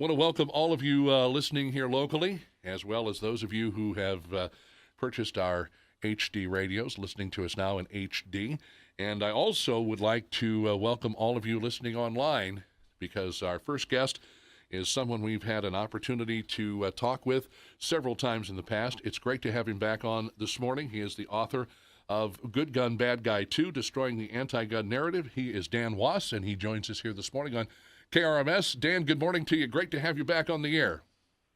Want to welcome all of you listening here locally, as well as those of you who have purchased our HD radios, listening to us now in HD. And I also would like to welcome all of you listening online, because our first guest is someone we've had an opportunity to talk with several times in the past. It's great to have him back on this morning. He is the author of Good Gun, Bad Guy 2, Destroying the Anti-Gun Narrative. He is Dan Wos, and he joins us here this morning on KRMS. Dan, good morning to you. Great to have you back on the air.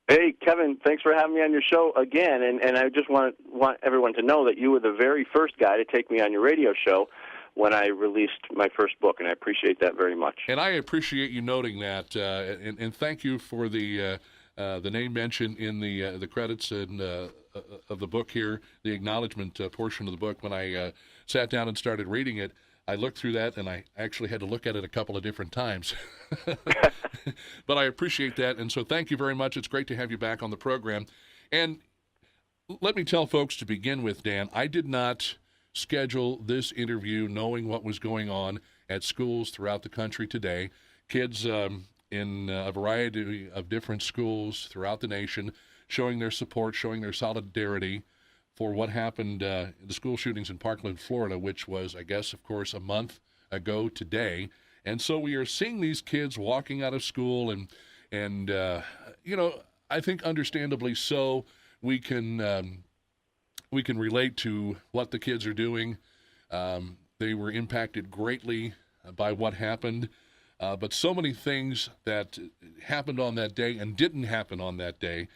Hey, Kevin, thanks for having me on your show again. And I just want everyone to know that you were the very first guy to take me on your radio show when I released my first book, and I appreciate that very much. And I appreciate you noting that, and thank you for the name mention in the credits and of the book here, the acknowledgement portion of the book. When I sat down and started reading it, I looked through that, and I actually had to look at it a couple of different times. But I appreciate that, and so thank you very much. It's great to have you back on the program. And let me tell folks to begin with, Dan, I did not schedule this interview knowing what was going on at schools throughout the country today. Kids in a variety of different schools throughout the nation showing their support, showing their solidarity for what happened, the school shootings in Parkland, Florida, which was, I guess, of course, a month ago today. And so we are seeing these kids walking out of school, and I think understandably so, we can relate to what the kids are doing. They were impacted greatly by what happened, but so many things that happened on that day and didn't happen on that day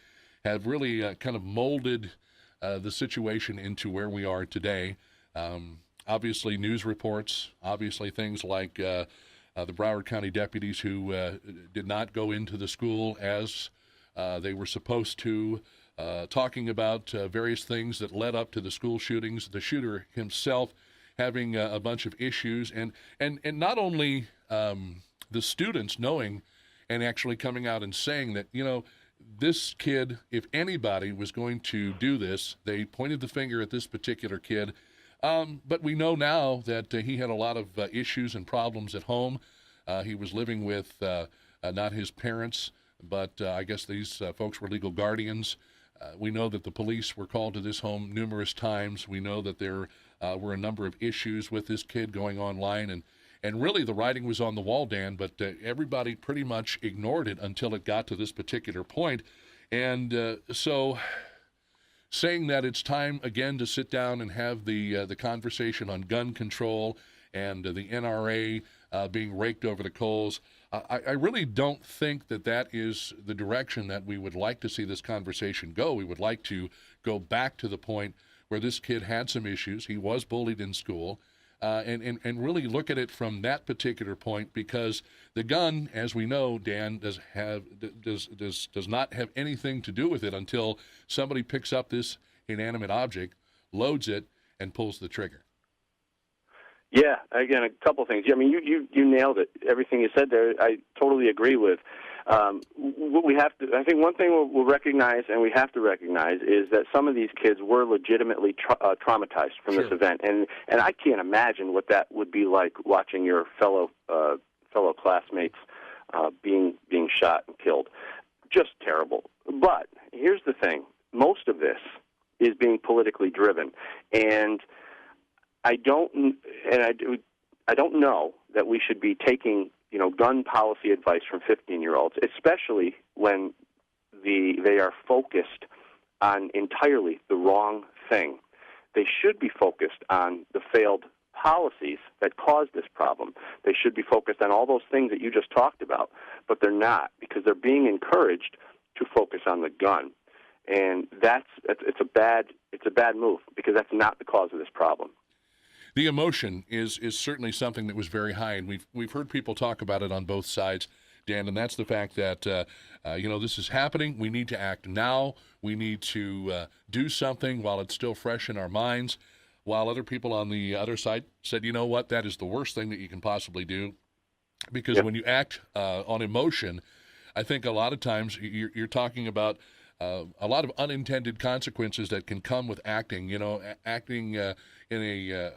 have really kind of molded the situation into where we are today. Obviously, news reports, obviously things like the Broward County deputies who did not go into the school as they were supposed to, talking about various things that led up to the school shootings, the shooter himself having a bunch of issues, and not only the students knowing and actually coming out and saying that, this kid, if anybody was going to do this, they pointed the finger at this particular kid. But we know now that he had a lot of issues and problems at home. He was living with not his parents, but I guess these folks were legal guardians. We know that the police were called to this home numerous times. We know that there were a number of issues with this kid going online, and really the writing was on the wall, Dan, but everybody pretty much ignored it until it got to this particular point. And so saying that it's time again to sit down and have the conversation on gun control and the NRA being raked over the coals, I really don't think that is the direction that we would like to see this conversation go. We would like to go back to the point where this kid had some issues. He was bullied in school. And really look at it from that particular point, because the gun, as we know, Dan, does not have anything to do with it until somebody picks up this inanimate object, loads it, and pulls the trigger. Yeah, again, a couple things. I mean, you nailed it. Everything you said there, I totally agree with. What we have to, I think one thing we'll recognize, and we have to recognize, is that some of these kids were legitimately traumatized from this event, and I can't imagine what that would be like, watching your fellow classmates being shot and killed. Just terrible. But here's the thing: most of this is being politically driven, and I don't know that we should be taking gun policy advice from 15-year-olds, especially when they are focused on entirely the wrong thing. They should be focused on the failed policies that caused this problem. They should be focused on all those things that you just talked about, but they're not, because they're being encouraged to focus on the gun. And it's a bad move, because that's not the cause of this problem. The emotion is certainly something that was very high, and we've heard people talk about it on both sides, Dan, and that's the fact that this is happening. We need to act now. We need to do something while it's still fresh in our minds, while other people on the other side said, you know what, that is the worst thing that you can possibly do, because when you act on emotion, I think a lot of times you're talking about a lot of unintended consequences that can come with acting. Acting in a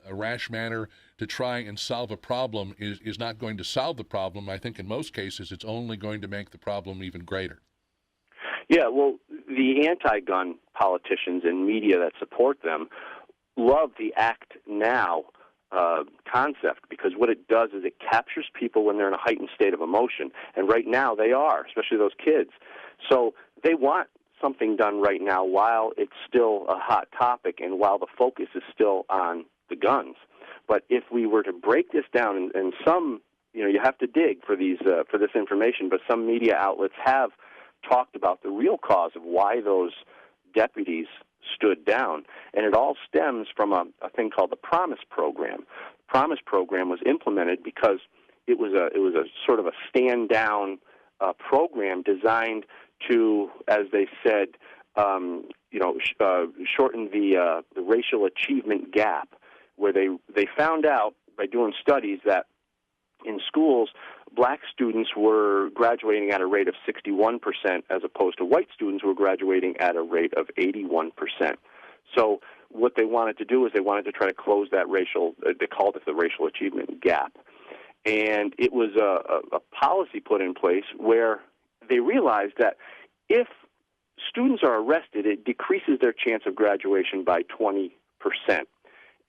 rash manner to try and solve a problem is not going to solve the problem. I think in most cases it's only going to make the problem even greater. Yeah, well, the anti-gun politicians and media that support them love the act now concept, because what it does is it captures people when they're in a heightened state of emotion. And right now they are, especially those kids. So they want something done right now while it's still a hot topic and while the focus is still on the guns. But if we were to break this down, and some, you have to dig for this information, but some media outlets have talked about the real cause of why those deputies stood down, and it all stems from a thing called the Promise Program. The Promise Program was implemented because it was a sort of a stand down program designed to, as they said, shorten the racial achievement gap, where they found out by doing studies that in schools, black students were graduating at a rate of 61% as opposed to white students who were graduating at a rate of 81%. So what they wanted to do is they wanted to try to close that they called it the racial achievement gap. And it was a policy put in place where they realized that if students are arrested, it decreases their chance of graduation by 20%.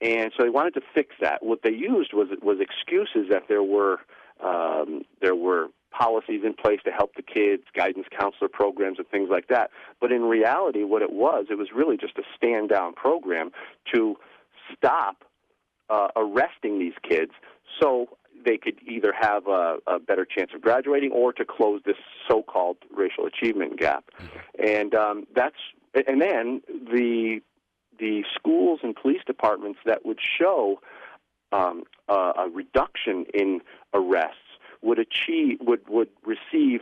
And so they wanted to fix that. What they used was excuses that there were policies in place to help the kids, guidance counselor programs and things like that. But in reality, what it was really just a stand-down program to stop arresting these kids so they could either have a better chance of graduating or to close this so-called racial achievement gap. And then the schools and police departments that would show a reduction in arrests would receive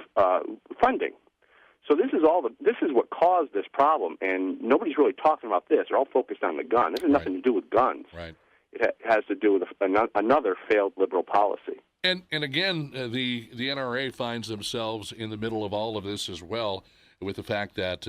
funding. So this is what caused this problem, and nobody's really talking about this. They're all focused on the gun. This has nothing to do with guns. Right. It has to do with another failed liberal policy. And again, the NRA finds themselves in the middle of all of this as well, with the fact that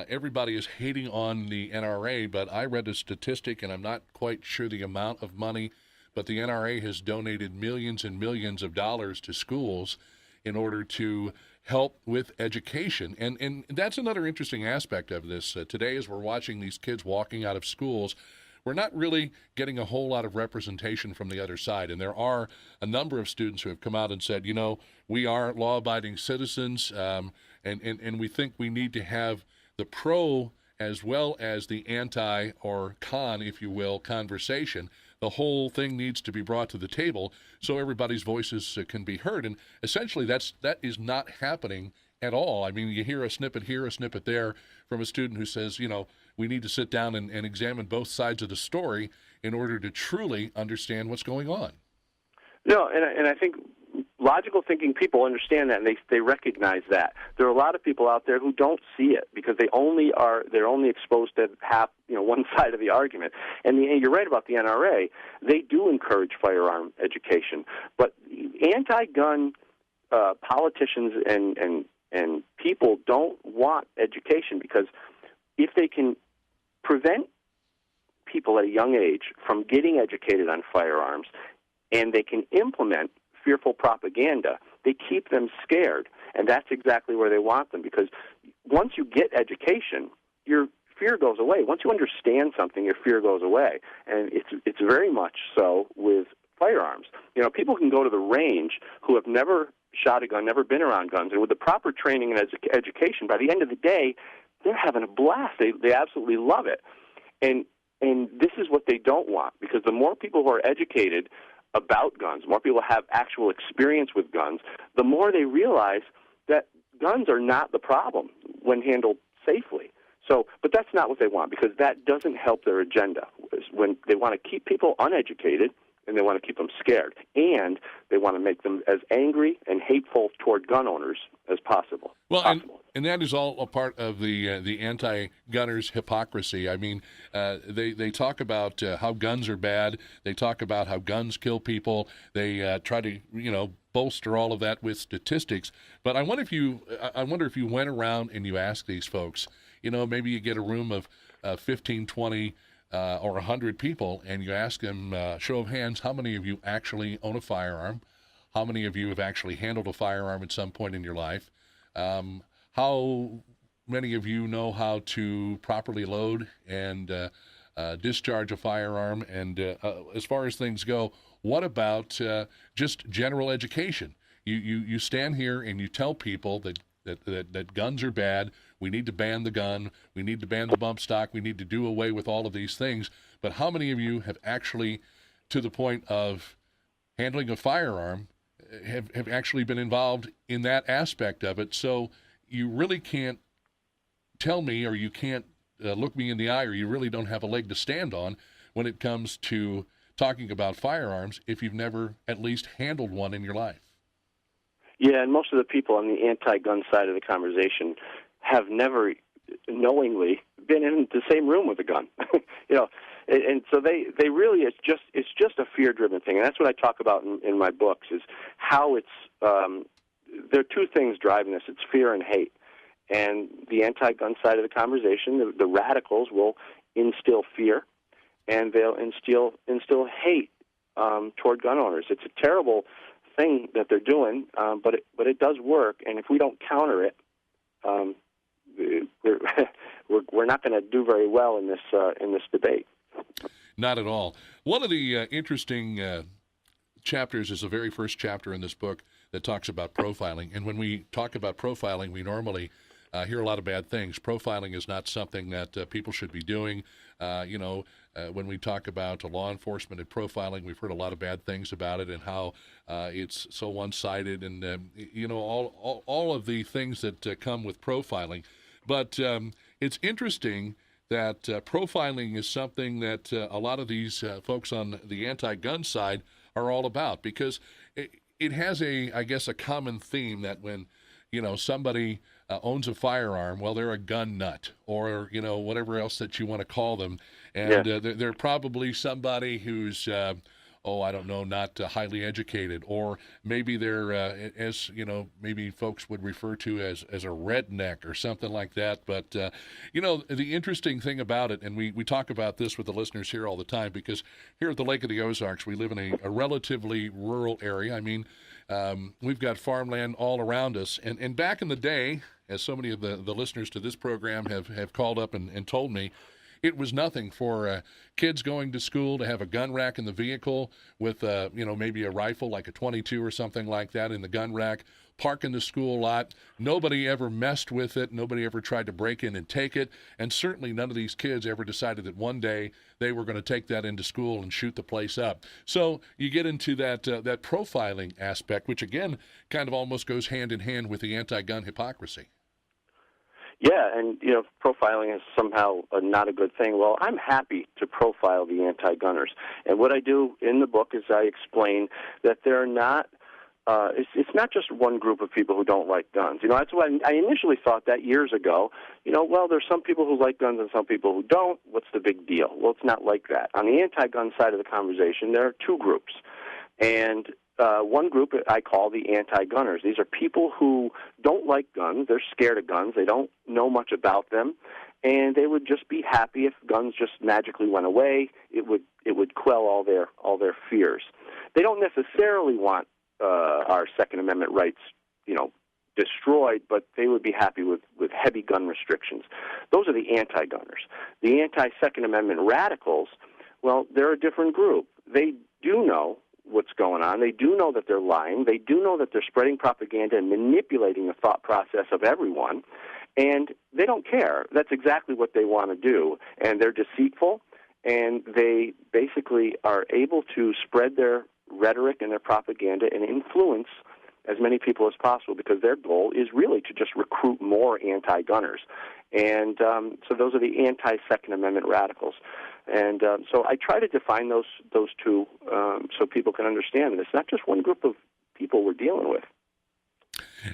everybody is hating on the NRA, but I read a statistic, and I'm not quite sure the amount of money, but the NRA has donated millions and millions of dollars to schools in order to help with education. And that's another interesting aspect of this. Today, as we're watching these kids walking out of schools, we're not really getting a whole lot of representation from the other side. And there are a number of students who have come out and said, we are law-abiding citizens, and we think we need to have the pro as well as the anti or con, if you will, conversation. The whole thing needs to be brought to the table so everybody's voices can be heard. And essentially that is not happening at all. I mean, you hear a snippet here, a snippet there from a student who says, we need to sit down and examine both sides of the story in order to truly understand what's going on. No, and I think logical thinking people understand that, and they recognize that. There are a lot of people out there who don't see it because they're only exposed to half, one side of the argument. And you're right about the NRA. They do encourage firearm education, but anti-gun politicians and people don't want education, because if they can prevent people at a young age from getting educated on firearms, and they can implement fearful propaganda, they keep them scared. And that's exactly where they want them, because once you get education, your fear goes away. Once you understand something, your fear goes away. And it's very much so with firearms. People can go to the range who have never shot a gun, never been around guns, and with the proper training and education, by the end of the day, they're having a blast. They absolutely love it. And this is what they don't want, because the more people who are educated about guns, the more people have actual experience with guns, the more they realize that guns are not the problem when handled safely. So, but that's not what they want, because that doesn't help their agenda. When they want to keep people uneducated, and they want to keep them scared, and they want to make them as angry and hateful toward gun owners as possible. Well, and that is all a part of the anti-gunners' hypocrisy. I mean, they talk about how guns are bad. They talk about how guns kill people. They try to bolster all of that with statistics. But I wonder if you went around and you asked these folks, maybe you get a room of 15, 20 or 100 people, and you ask them, show of hands, how many of you actually own a firearm? How many of you have actually handled a firearm at some point in your life? How many of you know how to properly load and discharge a firearm? And as far as things go, what about just general education? You stand here and you tell people that guns are bad. We need to ban the gun. We need to ban the bump stock. We need to do away with all of these things. But how many of you have actually, to the point of handling a firearm, have actually been involved in that aspect of it? So you really can't tell me, or you can't look me in the eye, or you really don't have a leg to stand on when it comes to talking about firearms if you've never at least handled one in your life. Yeah, and most of the people on the anti-gun side of the conversation have never knowingly been in the same room with a gun. And so they really, it's just a fear-driven thing, and that's what I talk about in my books, is how it's there are two things driving this. It's fear and hate. And the anti-gun side of the conversation, the radicals will instill fear, and they'll instill hate toward gun owners. It's a terrible thing that they're doing, but it does work. And if we don't counter it, we're not going to do very well in this debate. Not at all. One of the interesting chapters is the very first chapter in this book that talks about profiling. And when we talk about profiling, we normally hear a lot of bad things. Profiling is not something that people should be doing. When we talk about law enforcement and profiling, we've heard a lot of bad things about it and how it's so one-sided and, all of the things that come with profiling. But it's interesting that profiling is something that a lot of these folks on the anti-gun side are all about, because it has a common theme that when, somebody owns a firearm, well, they're a gun nut, or, whatever else that you want to call them. And they're probably somebody who's, not highly educated, or maybe they're, maybe folks would refer to as a redneck or something like that. But, the interesting thing about it, and we talk about this with the listeners here all the time, because here at the Lake of the Ozarks, we live in a relatively rural area. I mean, we've got farmland all around us. And back in the day, as so many of the listeners to this program have called up and told me, it was nothing for kids going to school to have a gun rack in the vehicle with, maybe a rifle like a .22 or something like that in the gun rack, park in the school lot. Nobody ever messed with it. Nobody ever tried to break in and take it. And certainly none of these kids ever decided that one day they were going to take that into school and shoot the place up. So you get into that profiling aspect, which again kind of almost goes hand in hand with the anti-gun hypocrisy. Yeah, and, profiling is somehow not a good thing. Well, I'm happy to profile the anti-gunners. And what I do in the book is I explain that they're not, it's not just one group of people who don't like guns. That's what I initially thought that years ago. There's some people who like guns and some people who don't. What's the big deal? Well, it's not like that. On the anti-gun side of the conversation, there are two groups. And one group I call the anti-gunners. These are people who don't like guns. They're scared of guns. They don't know much about them, and they would just be happy if guns just magically went away. It would quell all their fears. They don't necessarily want our Second Amendment rights, destroyed, but they would be happy with heavy gun restrictions. Those are the anti-gunners. The anti-Second Amendment radicals, well, they're a different group. They do know what's going on. They do know that they're lying. They do know that they're spreading propaganda and manipulating the thought process of everyone, and they don't care. That's exactly what they want to do, and they're deceitful, and they basically are able to spread their rhetoric and their propaganda and influence as many people as possible, because their goal is really to just recruit more anti-gunners. And so those are the anti-Second Amendment radicals. And so I try to define those two so people can understand that it's not just one group of people we're dealing with.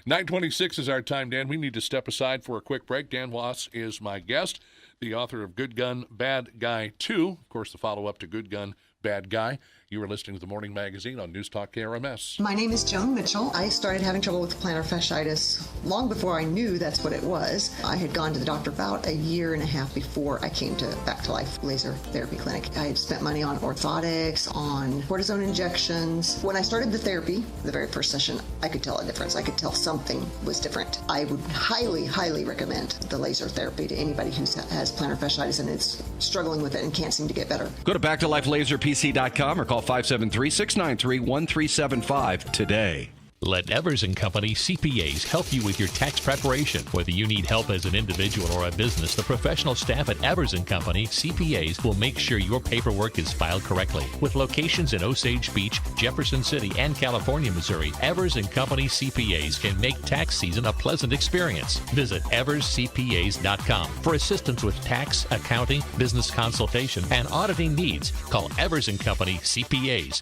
9:26 is our time, Dan. We need to step aside for a quick break. Dan Wos is my guest, the author of Good Gun, Bad Guy 2, of course, the follow-up to Good Gun, Bad Guy. You are listening to the Morning Magazine on News Talk KRMS. My name is Joan Mitchell. I started having trouble with plantar fasciitis long before I knew that's what it was. I had gone to the doctor about a year and a half before I came to Back to Life Laser Therapy Clinic. I had spent money on orthotics, on cortisone injections. When I started the therapy, the very first session, I could tell a difference. I could tell something was different. I would highly, highly recommend the laser therapy to anybody who has plantar fasciitis and is struggling with it and can't seem to get better. Go to backtolifelaserpc.com or call 573-693-1375 today. Let Evers & Company CPAs help you with your tax preparation. Whether you need help as an individual or a business, the professional staff at Evers & Company CPAs will make sure your paperwork is filed correctly. With locations in Osage Beach, Jefferson City, and California, Missouri, Evers & Company CPAs can make tax season a pleasant experience. Visit everscpas.com for assistance with tax, accounting, business consultation, and auditing needs. Call Evers & Company CPAs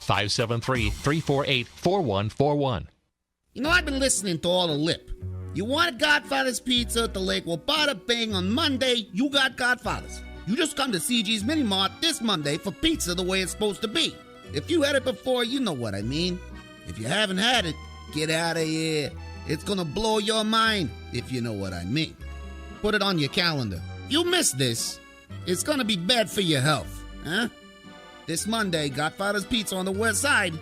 573-348-4141. You know, I've been listening to all the lip. You want Godfather's Pizza at the lake? Well, bada bing, on Monday, you got Godfather's. You just come to CG's Mini Mart this Monday for pizza the way it's supposed to be. If you had it before, you know what I mean. If you haven't had it, get out of here. It's gonna blow your mind, if you know what I mean. Put it on your calendar. You miss this, it's gonna be bad for your health, huh? This Monday, Godfather's Pizza on the west side.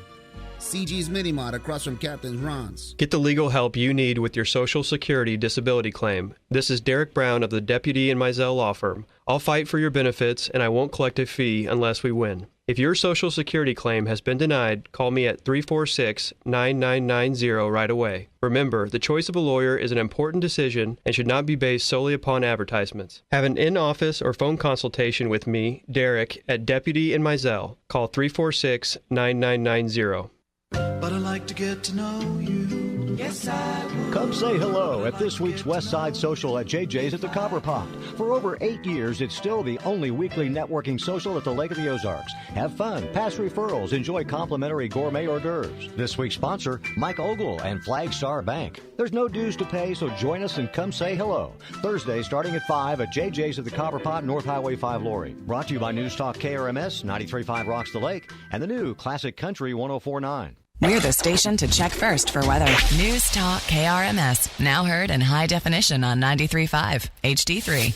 CG's Mini Mart across from Captain's Ron's. Get the legal help you need with your Social Security disability claim. This is Derek Brown of the Deputy and Mizell Law Firm. I'll fight for your benefits, and I won't collect a fee unless we win. If your Social Security claim has been denied, call me at 346-9990 right away. Remember, the choice of a lawyer is an important decision and should not be based solely upon advertisements. Have an in-office or phone consultation with me, Derek, at Deputy and Mizell. Call 346-9990. But I like to get to know you. Yes, I would. Come say hello at this week's West Side Social at JJ's at the Copper Pot. For over 8 years, it's still the only weekly networking social at the Lake of the Ozarks. Have fun, pass referrals, enjoy complimentary gourmet hors d'oeuvres. This week's sponsor, Mike Ogle and Flagstar Bank. There's no dues to pay, so join us and come say hello. Thursday, starting at 5 at JJ's at the Copper Pot, North Highway 5 Laurie. Brought to you by News Talk KRMS, 93.5 Rocks the Lake, and the new Classic Country 104.9. We're the station to check first for weather. News Talk KRMS, now heard in high definition on 93.5 HD3.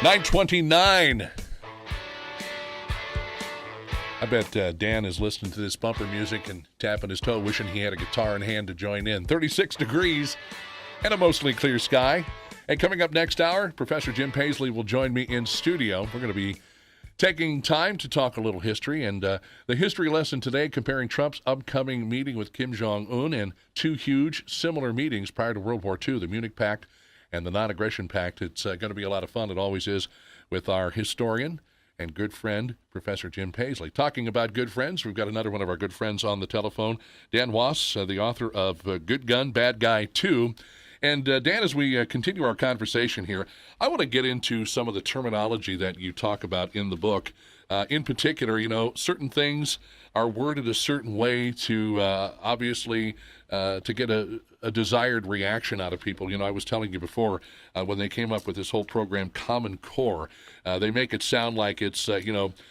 9:29. I bet Dan is listening to this bumper music and tapping his toe, wishing he had a guitar in hand to join in. 36 degrees and a mostly clear sky. And coming up next hour, Professor Jim Paisley will join me in studio. We're going to be taking time to talk a little history, and the history lesson today comparing Trump's upcoming meeting with Kim Jong-un and two huge similar meetings prior to World War II, the Munich Pact and the Non-Aggression Pact. It's going to be a lot of fun. It always is, with our historian and good friend, Professor Jim Paisley. Talking about good friends, we've got another one of our good friends on the telephone, Dan Wos, the author of Good Gun, Bad Guy 2. And Dan, as we continue our conversation here, I want to get into some of the terminology that you talk about in the book. In particular, you know, certain things are worded a certain way to obviously to get a desired reaction out of people. You know, I was telling you before when they came up with this whole program, Common Core, they make it sound like it's,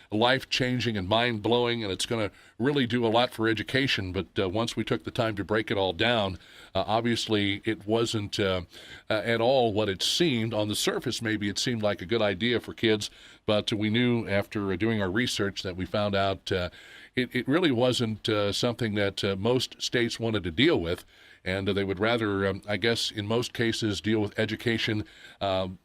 life-changing and mind-blowing, and it's going to really do a lot for education. But once we took the time to break it all down, obviously it wasn't at all what it seemed. On the surface, maybe it seemed like a good idea for kids, but we knew after doing our research that we found out it really wasn't something that most states wanted to deal with. And they would rather, I guess, in most cases, deal with education on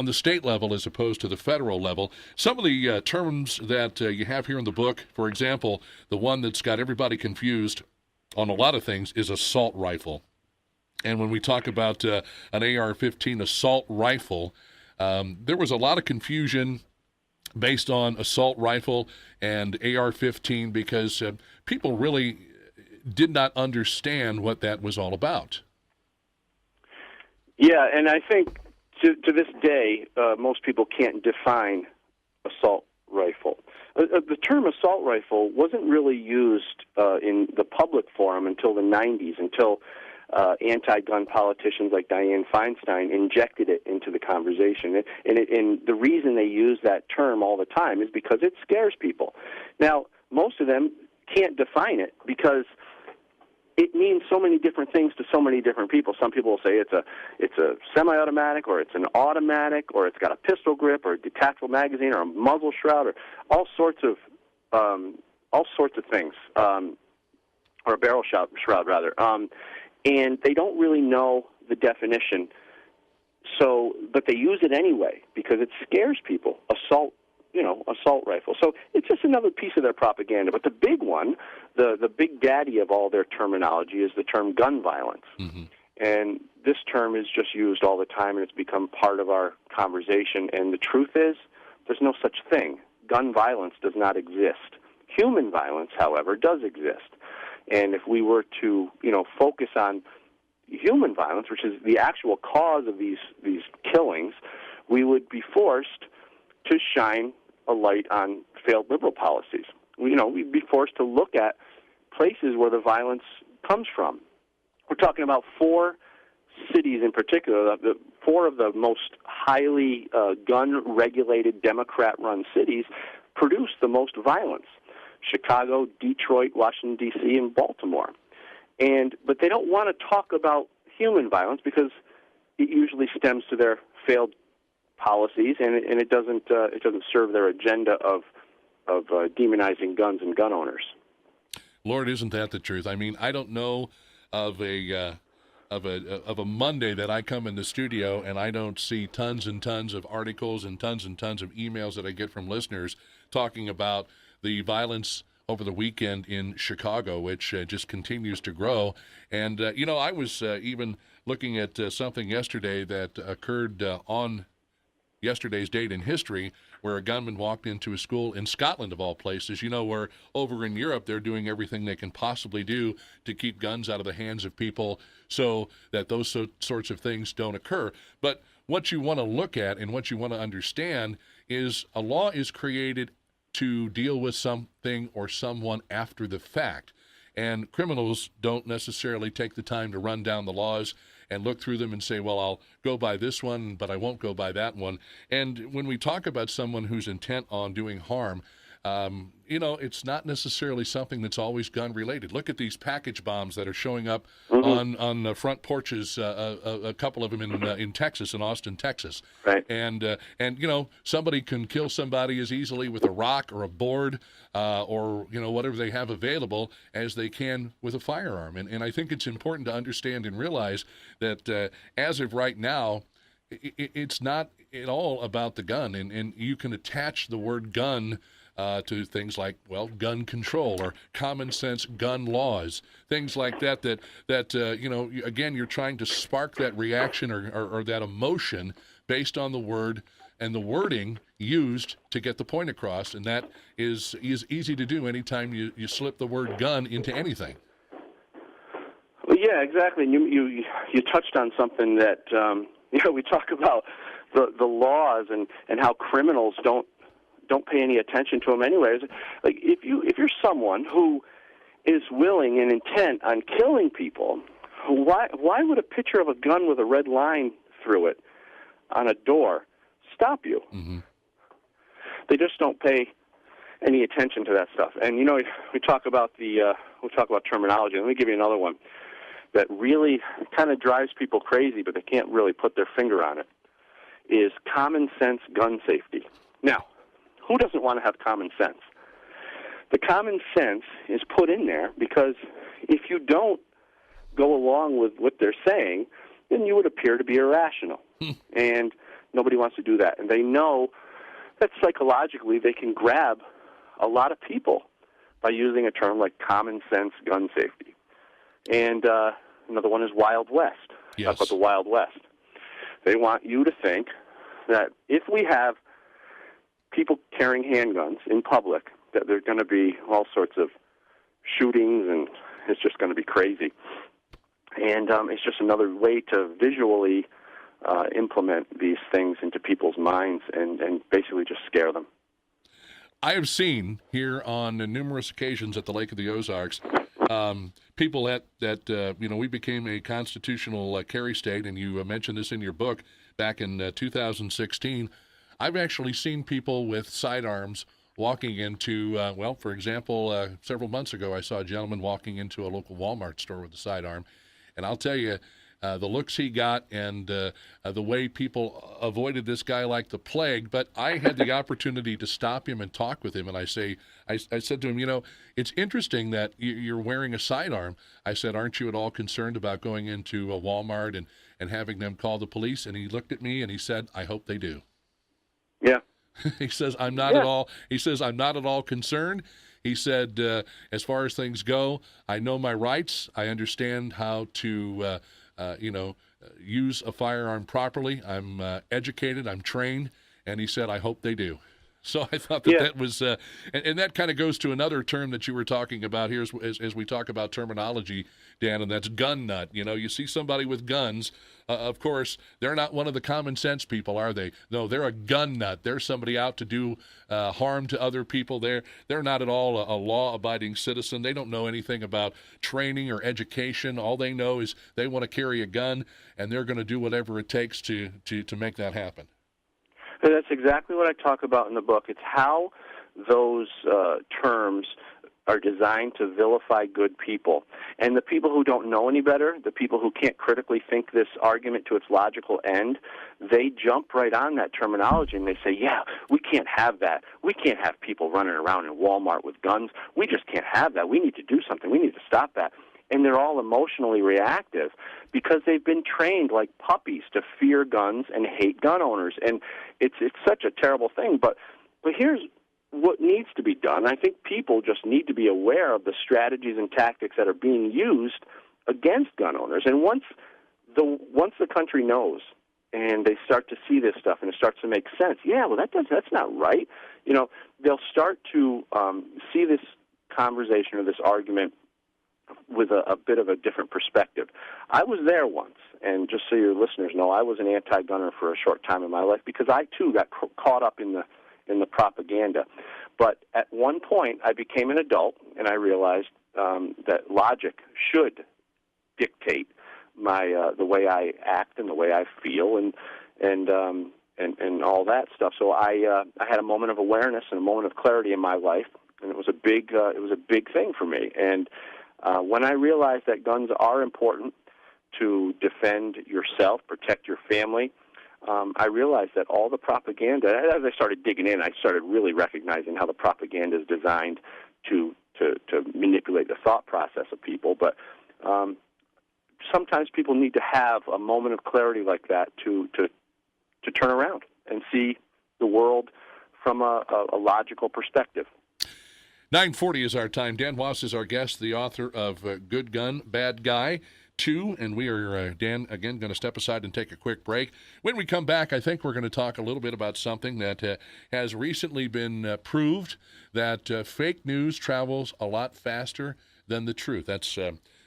the state level as opposed to the federal level. Some of the terms that you have here in the book, for example, the one that's got everybody confused on a lot of things is assault rifle. And when we talk about an AR-15 assault rifle, there was a lot of confusion based on assault rifle and AR-15 because people really did not understand what that was all about. Yeah, and I think to this day, most people can't define assault rifle. The term assault rifle wasn't really used in the public forum until the 90s, until anti-gun politicians like Dianne Feinstein injected it into the conversation. And the reason they use that term all the time is because it scares people. Now, most of them can't define it because it means so many different things to so many different people. Some people will say it's a semi-automatic, or it's an automatic, or it's got a pistol grip, or a detachable magazine, or a muzzle shroud, or all sorts of things, or a barrel shroud rather. And they don't really know the definition. But they use it anyway because it scares people. Assault rifle. So it's just another piece of their propaganda. But the big one, the big daddy of all their terminology, is the term gun violence. Mm-hmm. And this term is just used all the time, and it's become part of our conversation. And the truth is, there's no such thing. Gun violence does not exist. Human violence, however, does exist. And if we were to, focus on human violence, which is the actual cause of these killings, we would be forced to shine a light on failed liberal policies. We'd be forced to look at places where the violence comes from. We're talking about 4 cities in particular, 4 of the most highly gun-regulated Democrat-run cities produce the most violence: Chicago, Detroit, Washington, D.C., and Baltimore. But they don't want to talk about human violence because it usually stems to their failed policies, and it doesn't serve their agenda of demonizing guns and gun owners. Lord, isn't that the truth? I mean, I don't know of a Monday that I come in the studio and I don't see tons and tons of articles and tons of emails that I get from listeners talking about the violence over the weekend in Chicago, which just continues to grow. And I was even looking at something yesterday that occurred on yesterday's date in history, where a gunman walked into a school in Scotland, of all places, where over in Europe they're doing everything they can possibly do to keep guns out of the hands of people so that those sorts of things don't occur. But what you want to look at and what you want to understand is a law is created to deal with something or someone after the fact. And criminals don't necessarily take the time to run down the laws and look through them and say, well, I'll go by this one, but I won't go by that one. And when we talk about someone who's intent on doing harm, it's not necessarily something that's always gun-related. Look at these package bombs that are showing up on the front porches, a couple of them in Texas, in Austin, Texas. Right. And somebody can kill somebody as easily with a rock or a board or whatever they have available as they can with a firearm. And I think it's important to understand and realize that as of right now, it's not at all about the gun. And you can attach the word gun to things like, gun control or common sense gun laws, things like that, again, you're trying to spark that reaction or that emotion based on the word and the wording used to get the point across. And that is easy to do anytime you slip the word gun into anything. Well, yeah, exactly. And you touched on something that, we talk about the laws and how criminals don't pay any attention to them anyways. Like if you're someone who is willing and intent on killing people, why would a picture of a gun with a red line through it on a door stop you? Mm-hmm. They just don't pay any attention to that stuff. And we talk about terminology. Let me give you another one that really kind of drives people crazy, but they can't really put their finger on it. Is common sense gun safety. Now, who doesn't want to have common sense? The common sense is put in there because if you don't go along with what they're saying, then you would appear to be irrational. And nobody wants to do that. And they know that psychologically they can grab a lot of people by using a term like common sense gun safety. And another one is Wild West. Yes. Talk about the Wild West. They want you to think that if we have people carrying handguns in public, that there are going to be all sorts of shootings, and it's just going to be crazy. And it's just another way to visually implement these things into people's minds and basically just scare them. I have seen here on numerous occasions at the Lake of the Ozarks people that we became a constitutional carry state, and you mentioned this in your book back in 2016. I've actually seen people with sidearms walking into, for example, several months ago, I saw a gentleman walking into a local Walmart store with a sidearm, and I'll tell you, the looks he got and the way people avoided this guy like the plague. But I had the opportunity to stop him and talk with him, and I said to him, it's interesting that you're wearing a sidearm. I said, aren't you at all concerned about going into a Walmart and having them call the police? And he looked at me and he said, I hope they do. Yeah. He says, I'm not at all concerned. He said, as far as things go, I know my rights. I understand how to, use a firearm properly. I'm educated. I'm trained. And he said, I hope they do. So I thought that was, and that kind of goes to another term that you were talking about here as we talk about terminology, Dan, and that's gun nut. You see somebody with guns, of course, they're not one of the common sense people, are they? No, they're a gun nut. They're somebody out to do harm to other people. They're not at all a law-abiding citizen. They don't know anything about training or education. All they know is they want to carry a gun, and they're going to do whatever it takes to make that happen. And that's exactly what I talk about in the book. It's how those terms are designed to vilify good people. And the people who don't know any better, the people who can't critically think this argument to its logical end, they jump right on that terminology and they say, yeah, we can't have that. We can't have people running around in Walmart with guns. We just can't have that. We need to do something. We need to stop that. And they're all emotionally reactive because they've been trained like puppies to fear guns and hate gun owners. And it's such a terrible thing. But here's what needs to be done. I think people just need to be aware of the strategies and tactics that are being used against gun owners. And once the country knows and they start to see this stuff and it starts to make sense, that's not right. They'll start to see this conversation or this argument with a bit of a different perspective. I was there once, and just so your listeners know, I was an anti-gunner for a short time in my life because I too got caught up in the propaganda. But at one point, I became an adult, and I realized that logic should dictate my the way I act and the way I feel, and all that stuff. So I had a moment of awareness and a moment of clarity in my life, and it was a big thing for me. And when I realized that guns are important to defend yourself, protect your family, I realized that all the propaganda, as I started digging in, I started really recognizing how the propaganda is designed to manipulate the thought process of people. But sometimes people need to have a moment of clarity like that to turn around and see the world from a logical perspective. 9:40 is our time. Dan Wos is our guest, the author of Good Gun, Bad Guy 2, and we are, Dan, again, going to step aside and take a quick break. When we come back, I think we're going to talk a little bit about something that has recently been proved, that fake news travels a lot faster than the truth. That's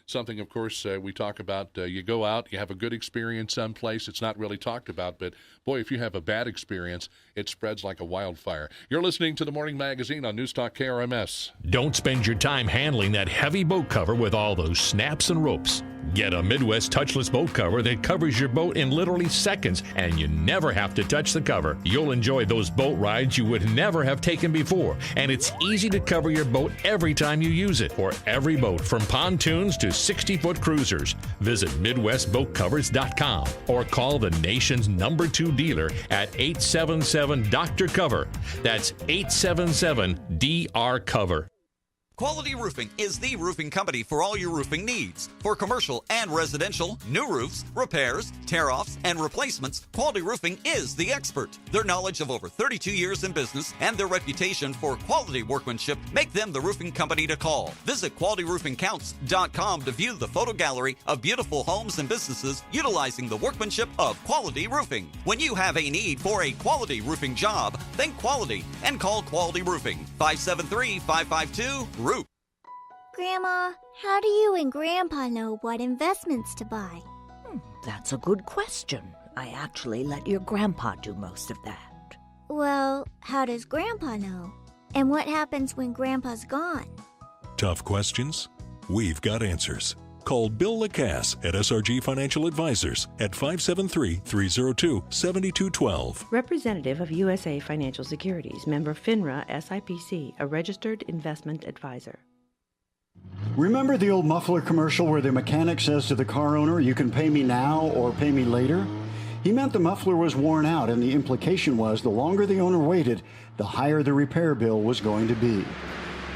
something, of course, we talk about. You go out, you have a good experience someplace. It's not really talked about, but boy, if you have a bad experience, it spreads like a wildfire. You're listening to The Morning Magazine on News Talk KRMS. Don't spend your time handling that heavy boat cover with all those snaps and ropes. Get a Midwest touchless boat cover that covers your boat in literally seconds, and you never have to touch the cover. You'll enjoy those boat rides you would never have taken before, and it's easy to cover your boat every time you use it, for every boat from pontoons to 60-foot cruisers. Visit MidwestBoatCovers.com or call the nation's #2 dealer at 877-DR-COVER. That's 877-DR-COVER. Quality Roofing is the roofing company for all your roofing needs. For commercial and residential, new roofs, repairs, tear-offs, and replacements, Quality Roofing is the expert. Their knowledge of over 32 years in business and their reputation for quality workmanship make them the roofing company to call. Visit QualityRoofingCounts.com to view the photo gallery of beautiful homes and businesses utilizing the workmanship of Quality Roofing. When you have a need for a quality roofing job, think quality and call Quality Roofing. 573-552-ROOF. Grandma, how do you and Grandpa know what investments to buy? That's a good question. I actually let your grandpa do most of that. Well, how does Grandpa know? And what happens when Grandpa's gone? Tough questions? we've got answers. Call Bill Lacasse at SRG Financial Advisors at 573-302-7212. Representative of USA Financial Securities, member FINRA SIPC, a registered investment advisor. Remember the old muffler commercial where the mechanic says to the car owner, "You can pay me now or pay me later"? He meant the muffler was worn out, and the implication was the longer the owner waited, the higher the repair bill was going to be.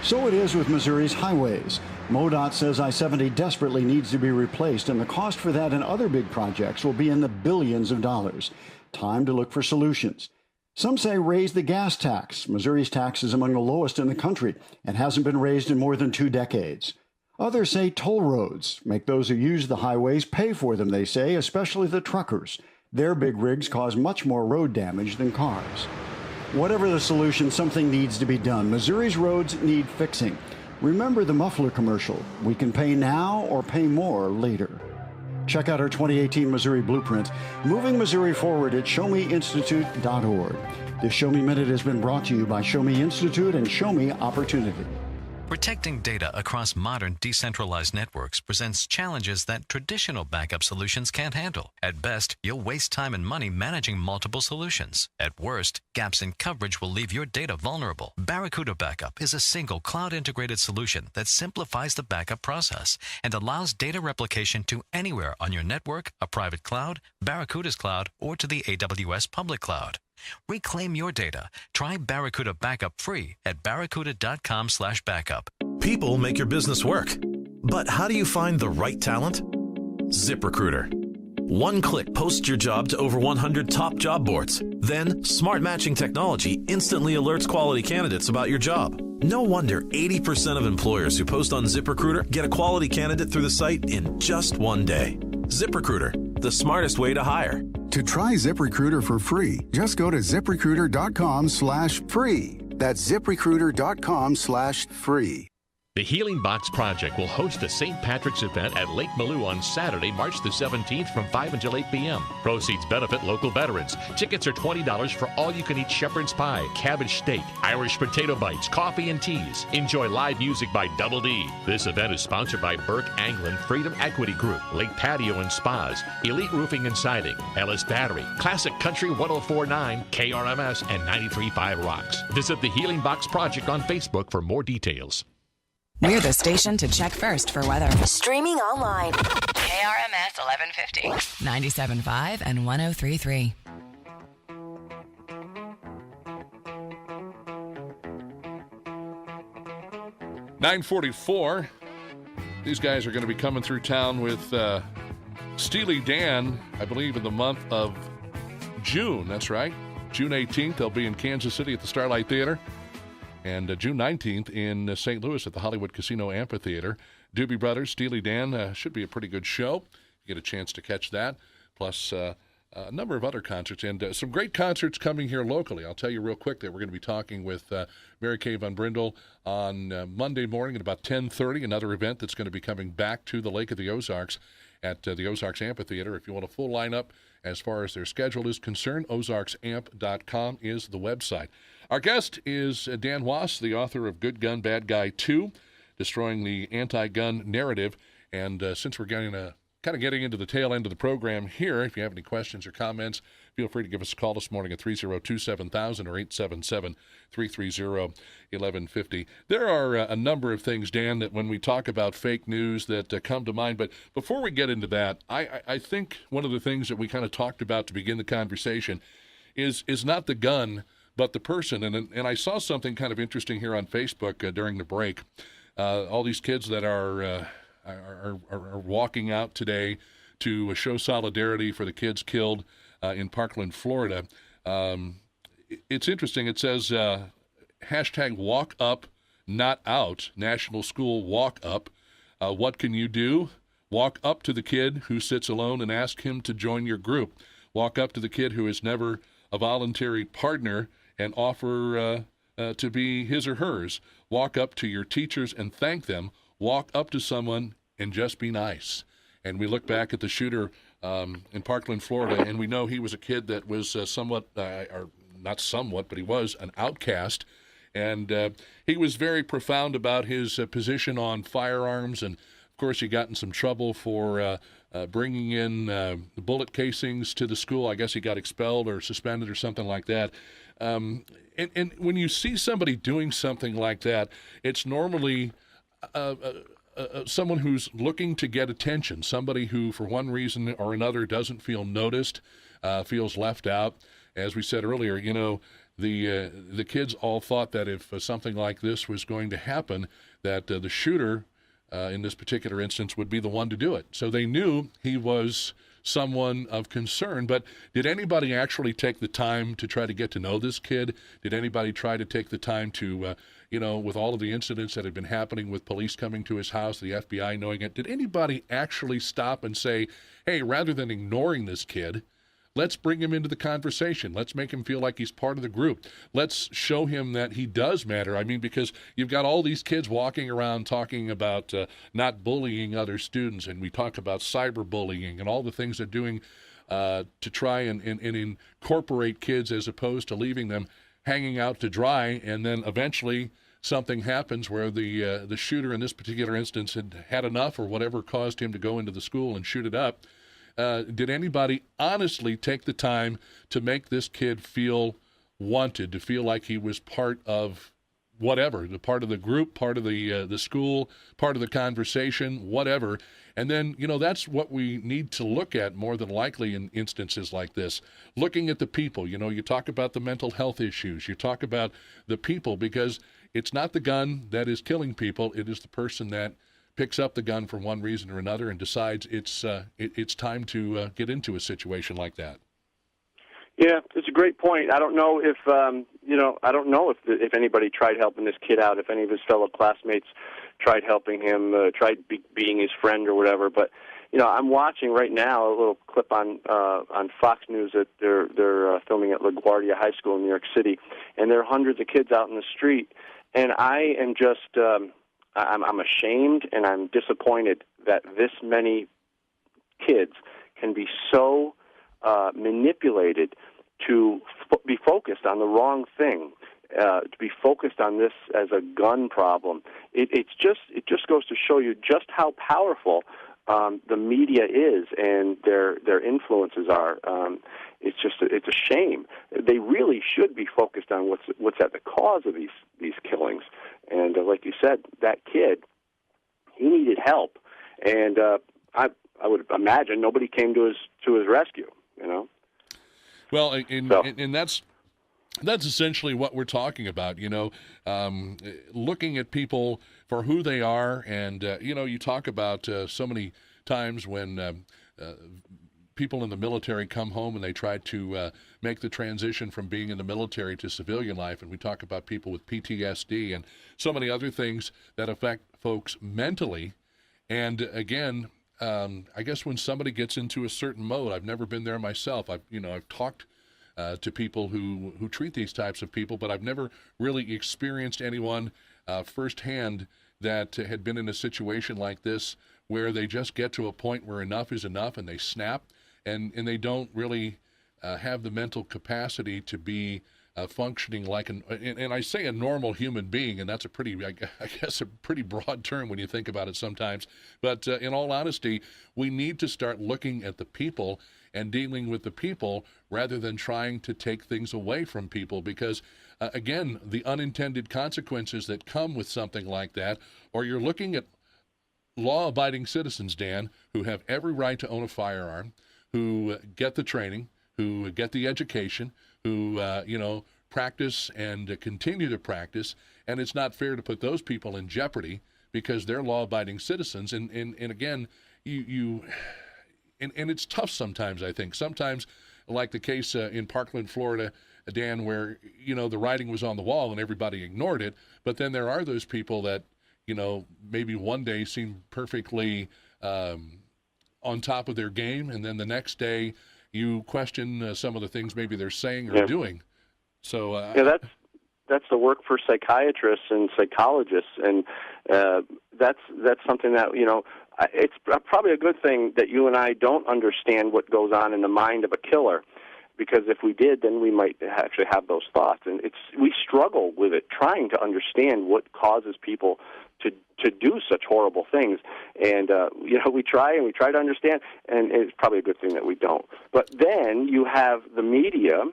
So it is with Missouri's highways. MoDOT says I-70 desperately needs to be replaced, and the cost for that and other big projects will be in the billions of dollars. Time to look for solutions. Some say raise the gas tax. Missouri's tax is among the lowest in the country and hasn't been raised in more than 2 decades. Others say toll roads. Make those who use the highways pay for them, they say, especially the truckers. Their big rigs cause much more road damage than cars. Whatever the solution, something needs to be done. Missouri's roads need fixing. Remember the muffler commercial. We can pay now or pay more later. Check out our 2018 Missouri Blueprint, moving Missouri forward at showmeinstitute.org. This Show Me Minute has been brought to you by Show Me Institute and Show Me Opportunity. Protecting data across modern decentralized networks presents challenges that traditional backup solutions can't handle. At best, you'll waste time and money managing multiple solutions. At worst, gaps in coverage will leave your data vulnerable. Barracuda Backup is a single cloud-integrated solution that simplifies the backup process and allows data replication to anywhere on your network, a private cloud, Barracuda's cloud, or to the AWS public cloud. Reclaim your data. Try Barracuda Backup free at barracuda.com/backup. People make your business work. But how do you find the right talent? ZipRecruiter. One click posts your job to over 100 top job boards. Then, smart matching technology instantly alerts quality candidates about your job. No wonder 80% of employers who post on ZipRecruiter get a quality candidate through the site in just one day. ZipRecruiter, the smartest way to hire. To try ZipRecruiter for free, just go to ZipRecruiter.com/free. That's ZipRecruiter.com/free. The Healing Box Project will host a St. Patrick's event at Lake Malou on Saturday, March the 17th from 5 until 8 p.m. Proceeds benefit local veterans. Tickets are $20 for all-you-can-eat shepherd's pie, cabbage steak, Irish potato bites, coffee, and teas. Enjoy live music by Double D. This event is sponsored by Burke Anglin Freedom Equity Group, Lake Patio and Spas, Elite Roofing and Siding, Ellis Battery, Classic Country 104.9, KRMS, and 93.5 Rocks. Visit the Healing Box Project on Facebook for more details. We're the station to check first for weather. Streaming online. KRMS 1150. 97.5 and 103.3. $9:44. These guys are going to be coming through town with Steely Dan, I believe, in the month of June. That's right. June 18th, they'll be in Kansas City at the Starlight Theater. And June 19th in St. Louis at the Hollywood Casino Amphitheater. Doobie Brothers, Steely Dan, should be a pretty good show. You get a chance to catch that. Plus a number of other concerts. And some great concerts coming here locally. I'll tell you real quick that we're going to be talking with Mary Kay Van Brindle on Monday morning at about 10:30. Another event that's going to be coming back to the Lake of the Ozarks at the Ozarks Amphitheater. If you want a full lineup as far as their schedule is concerned, ozarksamp.com is the website. Our guest is Dan Wos, the author of Good Gun, Bad Guy 2, Destroying the Anti-Gun Narrative. And since we're getting into the tail end of the program here, if you have any questions or comments, feel free to give us a call this morning at 302-7000 or 877-330-1150. There are a number of things, Dan, that when we talk about fake news that come to mind. But before we get into that, I think one of the things that we kind of talked about to begin the conversation is not the gun, but the person. And I saw something kind of interesting here on Facebook during the break. All these kids that are walking out today to show solidarity for the kids killed in Parkland, Florida. It's interesting. It says hashtag walk up, not out, National School Walk Up. What can you do? Walk up to the kid who sits alone and ask him to join your group. Walk up to the kid who is never a voluntary partner and offer to be his or hers. Walk up to your teachers and thank them. Walk up to someone and just be nice. And we look back at the shooter in Parkland, Florida, and we know he was a kid that was somewhat, or not somewhat, but he was an outcast. And he was very profound about his position on firearms. And, of course, he got in some trouble for bringing in the bullet casings to the school. I guess he got expelled or suspended or something like that. And when you see somebody doing something like that, it's normally someone who's looking to get attention, somebody who, for one reason or another, doesn't feel noticed, feels left out. As we said earlier, you know, the kids all thought that if something like this was going to happen, that the shooter, in this particular instance, would be the one to do it. So they knew he was someone of concern. But did anybody actually take the time to try to get to know this kid? Did anybody try to take the time to, with all of the incidents that had been happening with police coming to his house, the FBI knowing it, did anybody actually stop and say, hey, rather than ignoring this kid, let's bring him into the conversation. Let's make him feel like he's part of the group. Let's show him that he does matter. I mean, because you've got all these kids walking around talking about not bullying other students, and we talk about cyberbullying and all the things they're doing to try and incorporate kids as opposed to leaving them hanging out to dry, and then eventually something happens where the shooter in this particular instance had enough or whatever caused him to go into the school and shoot it up. Did anybody honestly take the time to make this kid feel wanted, to feel like he was part of whatever, the part of the group, part of the school, part of the conversation, whatever? And then, that's what we need to look at more than likely in instances like this. Looking at the people, you talk about the mental health issues, you talk about the people, because it's not the gun that is killing people, it is the person that picks up the gun for one reason or another and decides it's time to get into a situation like that. Yeah, it's a great point. I don't know if if anybody tried helping this kid out, if any of his fellow classmates tried helping him, tried being his friend or whatever. But I'm watching right now a little clip on Fox News that they're filming at LaGuardia High School in New York City, and there are hundreds of kids out in the street, and I am just I'm ashamed and I'm disappointed that this many kids can be so manipulated to be focused on the wrong thing, to be focused on this as a gun problem. It just goes to show you just how powerful the media is and their influences are. It's a shame. They really should be focused on what's at the cause of these killings. And like you said, that kid, he needed help, and I would imagine nobody came to his rescue. Well, and that's essentially what we're talking about. Looking at people for who they are, and you talk about so many times when people in the military come home and they try to make the transition from being in the military to civilian life, and we talk about people with PTSD and so many other things that affect folks mentally. And again, I guess when somebody gets into a certain mode, I've never been there myself. I've talked to people who treat these types of people, but I've never really experienced anyone firsthand that had been in a situation like this where they just get to a point where enough is enough and they snap, and they don't really have the mental capacity to be functioning like and I say a normal human being, and that's a pretty broad term when you think about it sometimes. But in all honesty, we need to start looking at the people and dealing with the people rather than trying to take things away from people, because again, the unintended consequences that come with something like that, or you're looking at law-abiding citizens, Dan, who have every right to own a firearm, who get the training, who get the education, who practice and continue to practice, and it's not fair to put those people in jeopardy because they're law-abiding citizens. And again, and it's tough sometimes. I think sometimes, like the case in Parkland, Florida, Dan, where the writing was on the wall and everybody ignored it, but then there are those people that maybe one day seem perfectly on top of their game, and then the next day you question some of the things maybe they're saying or doing. So that's the work for psychiatrists and psychologists, and that's something that it's probably a good thing that you and I don't understand what goes on in the mind of a killer, because if we did, then we might actually have those thoughts. And we struggle with it, trying to understand what causes people to do such horrible things. And we try to understand, and it's probably a good thing that we don't. But then you have the media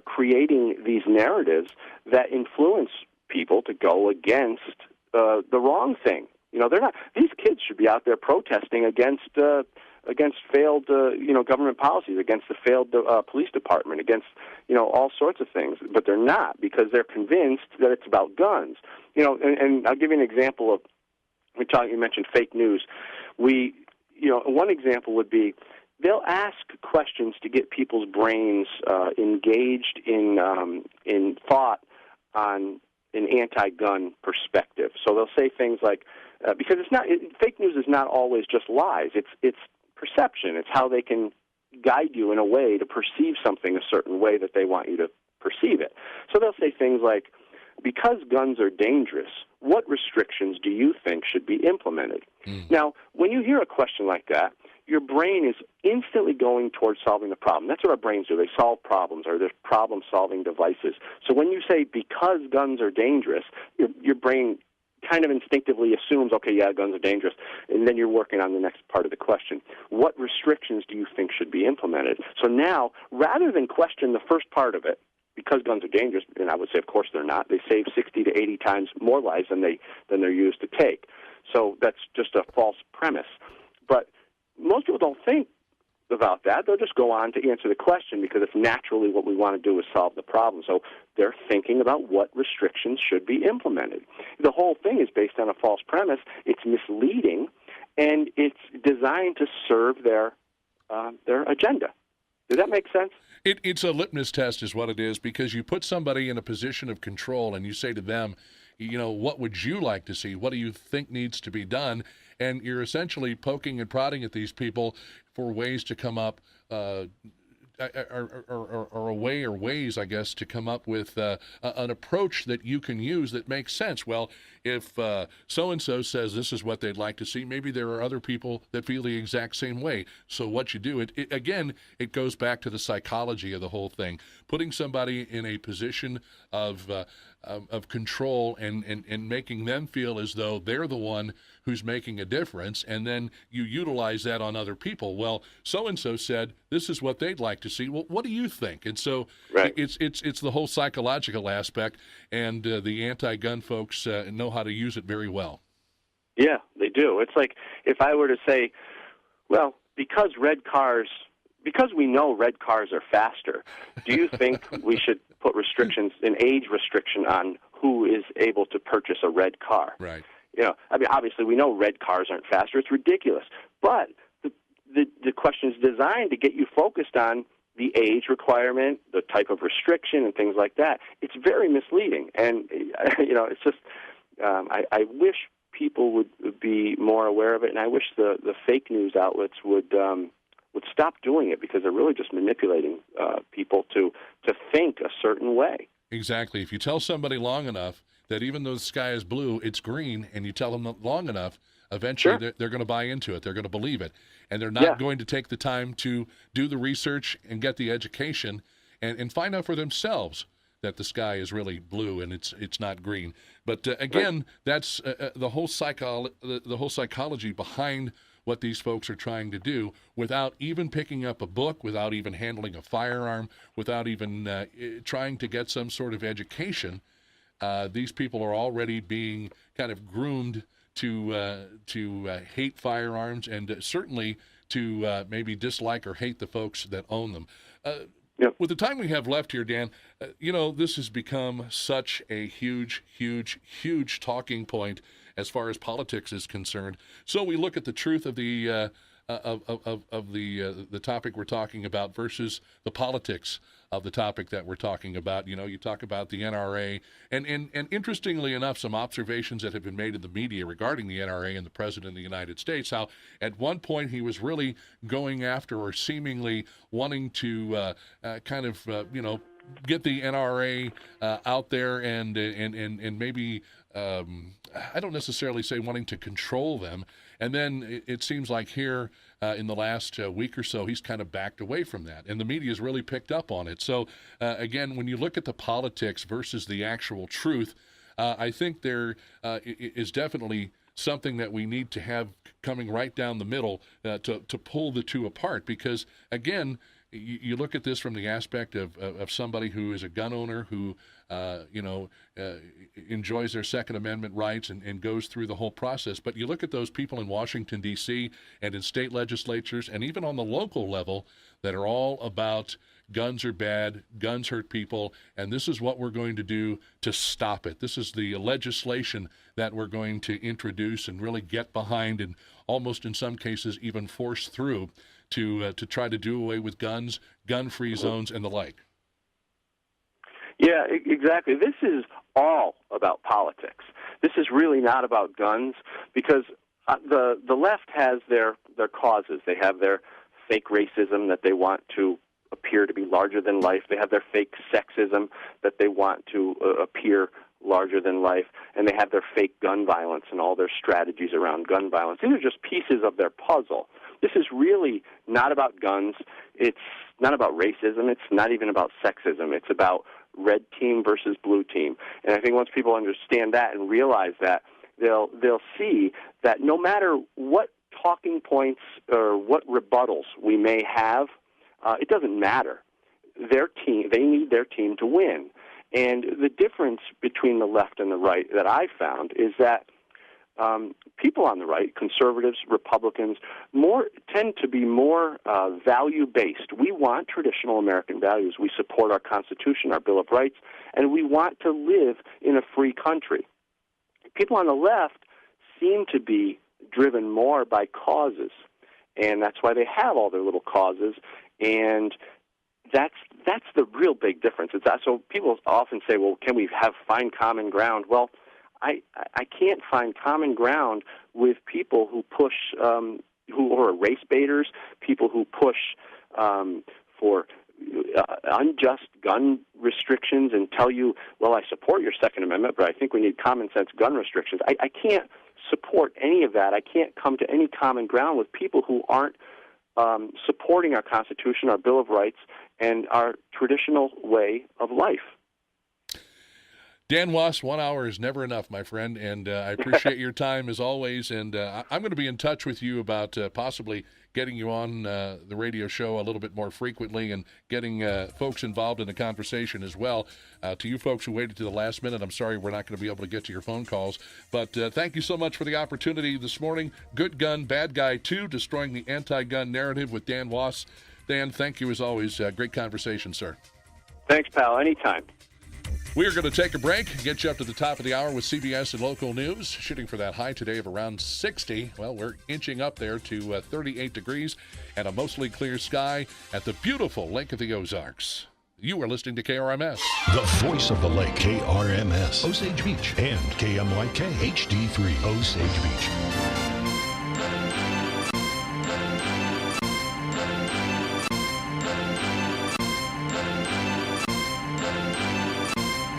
creating these narratives that influence people to go against the wrong thing. They're not. These kids should be out there protesting against failed government policies, against the failed police department, against all sorts of things. But they're not, because they're convinced that it's about guns. And I'll give you an example of. You mentioned fake news. One example would be they'll ask questions to get people's brains engaged in thought on an anti-gun perspective. So they'll say things like, because fake news is not always just lies. It's perception. It's how they can guide you in a way to perceive something a certain way that they want you to perceive it. So they'll say things like, because guns are dangerous, what restrictions do you think should be implemented? Now, when you hear a question like that, your brain is instantly going towards solving the problem. That's what our brains do. They solve problems, or they're problem-solving devices. So when you say, because guns are dangerous, your brain kind of instinctively assumes, okay, yeah, guns are dangerous, and then you're working on the next part of the question. What restrictions do you think should be implemented? So now, rather than question the first part of it, because guns are dangerous, and I would say, of course they're not. They save 60 to 80 times more lives than they're used to take. So that's just a false premise. But most people don't think about that. They'll just go on to answer the question because it's naturally what we want to do is solve the problem. So they're thinking about what restrictions should be implemented. The whole thing is based on a false premise. It's misleading, and it's designed to serve their agenda. Does that make sense? It's a litmus test is what it is, because you put somebody in a position of control and you say to them, what would you like to see? What do you think needs to be done? And you're essentially poking and prodding at these people for ways to come up, ways, I guess, to come up with an approach that you can use that makes sense. Well, if so-and-so says this is what they'd like to see, maybe there are other people that feel the exact same way. So what you do, it goes back to the psychology of the whole thing. Putting somebody in a position of control and making them feel as though they're the one who's making a difference, and then you utilize that on other people. Well, so-and-so said this is what they'd like to see. Well, what do you think? And so it's the whole psychological aspect, and the anti-gun folks know how to use it very well. Yeah, they do. It's like if I were to say, well, because we know red cars are faster, do you think we should put an age restriction on who is able to purchase a red car? Right. Obviously we know red cars aren't faster. It's ridiculous. But the question is designed to get you focused on the age requirement, the type of restriction, and things like that. It's very misleading. And, it's just, I wish people would be more aware of it, and I wish the fake news outlets would stop doing it, because they're really just manipulating people to think a certain way. Exactly. If you tell somebody long enough that even though the sky is blue, it's green, and you tell them long enough, eventually they're going to buy into it. They're going to believe it. And they're not going to take the time to do the research and get the education and find out for themselves that the sky is really blue and it's not green. But again, that's the whole psychology behind what these folks are trying to do, without even picking up a book, without even handling a firearm, without even trying to get some sort of education. These people are already being kind of groomed to hate firearms, and certainly to maybe dislike or hate the folks that own them. With the time we have left here, Dan, this has become such a huge, huge, huge talking point as far as politics is concerned. So we look at the truth of the topic we're talking about versus the politics of the topic that we're talking about. You talk about the NRA, and interestingly enough, some observations that have been made in the media regarding the NRA and the President of the United States, how at one point he was really going after, or seemingly wanting to get the NRA out there and maybe I don't necessarily say wanting to control them. And then it seems like here in the last week or so, he's kind of backed away from that. And the media's really picked up on it. So, again, when you look at the politics versus the actual truth, I think there is definitely something that we need to have coming right down the middle to pull the two apart. Because, again, you look at this from the aspect of somebody who is a gun owner who, enjoys their Second Amendment rights and goes through the whole process. But you look at those people in Washington, D.C., and in state legislatures, and even on the local level, that are all about guns are bad, guns hurt people, and this is what we're going to do to stop it. This is the legislation that we're going to introduce and really get behind and almost in some cases even force through to try to do away with guns, gun-free zones, and the like. Yeah, exactly. This is all about politics. This is really not about guns because the left has their causes. They have their fake racism that they want to appear to be larger than life. They have their fake sexism that they want to appear larger than life. And they have their fake gun violence and all their strategies around gun violence. These are just pieces of their puzzle. This is really not about guns. It's not about racism. It's not even about sexism. It's about red team versus blue team. And I think once people understand that and realize that, they'll see that no matter what talking points or what rebuttals we may have, it doesn't matter. Their team, they need their team to win. And the difference between the left and the right that I've found is that people on the right, conservatives, Republicans, tend to be more value-based. We want traditional American values. We support our Constitution, our Bill of Rights, and we want to live in a free country. People on the left seem to be driven more by causes, and that's why they have all their little causes, and that's the real big difference. So people often say, well, can we find common ground? Well, I can't find common ground with people who push, who are race baiters, people who push for unjust gun restrictions and tell you, well, I support your Second Amendment, but I think we need common sense gun restrictions. I can't support any of that. I can't come to any common ground with people who aren't supporting our Constitution, our Bill of Rights, and our traditional way of life. Dan Wos, 1 hour is never enough, my friend, and I appreciate your time as always, and I'm going to be in touch with you about possibly getting you on the radio show a little bit more frequently and getting folks involved in the conversation as well. To you folks who waited to the last minute, I'm sorry we're not going to be able to get to your phone calls, but thank you so much for the opportunity this morning. Good Gun, Bad Guy 2, Destroying the Anti-Gun Narrative with Dan Wos. Dan, thank you as always. Great conversation, sir. Thanks, pal. Anytime. We are going to take a break, get you up to the top of the hour with CBS and local news. Shooting for that high today of around 60. Well, we're inching up there to 38 degrees and a mostly clear sky at the beautiful Lake of the Ozarks. You are listening to KRMS. The voice of the lake, KRMS. Osage Beach and KMYK HD3 Osage Beach.